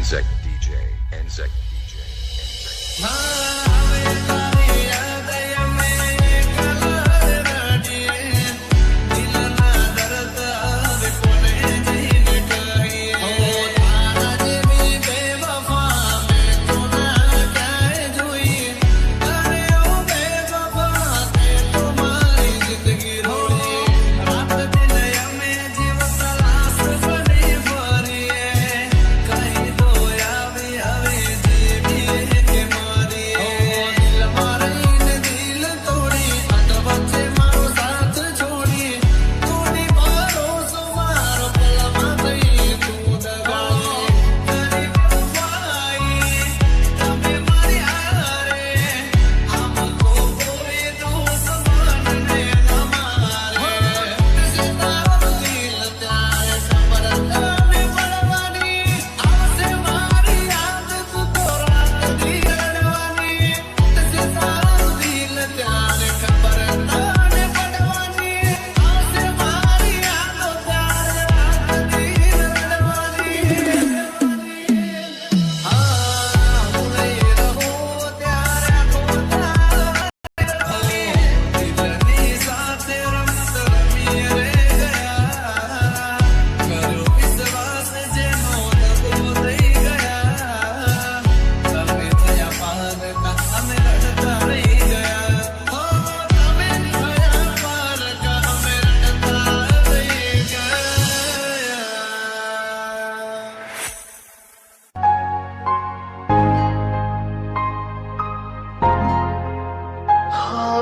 Anzac DJ, Anzac DJ, Anzac.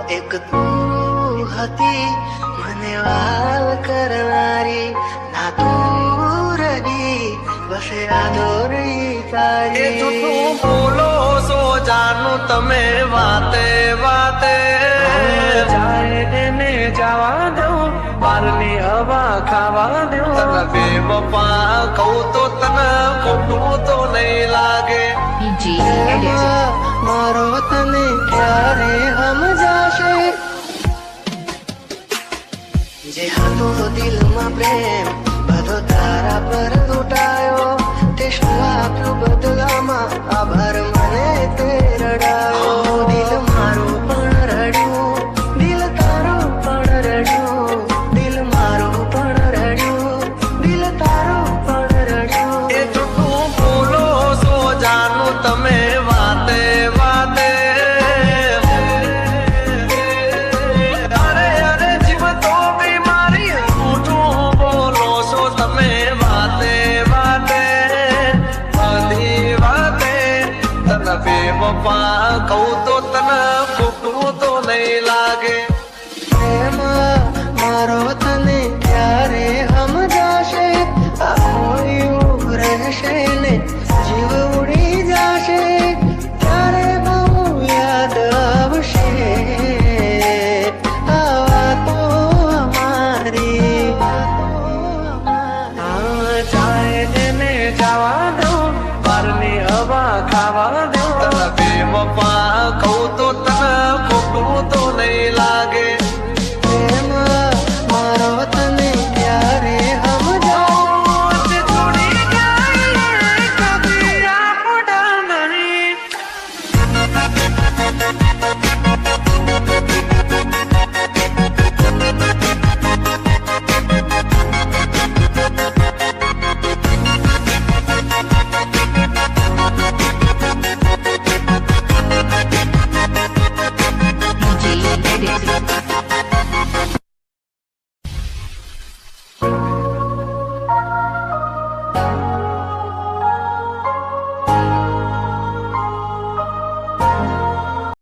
એક તું હતી મને વાલ કરનારી ના તું રહી બસ યાદો રહી તારી તું બોલો સો જાનું તમે વાતે વાતે જાય એને જવા દઉં બારની હવા ખાવા દઉં તને બેવફા કહું તો તને ખોટું તો નહીં લાગે મારો તને ક્યારે સમજાશે જે હતો દિલમાં પ્રેમ બધો તારા પર તૂટાયો તે શું આપ્યું બદલામાં આભાર મને તે રડાયો દિલ મારું પણ રડ્યું દિલ તારું પણ રડ્યું દિલ મારું પણ રડ્યું દિલ તારું પણ રડ્યું તું બોલો સો જાનું તમે વાતે વાતે અરે અરે જીવ તો બીમારી ઊઠું બોલો છો તમે વાતે વાતે બધી વાતે તને બેવફા કહું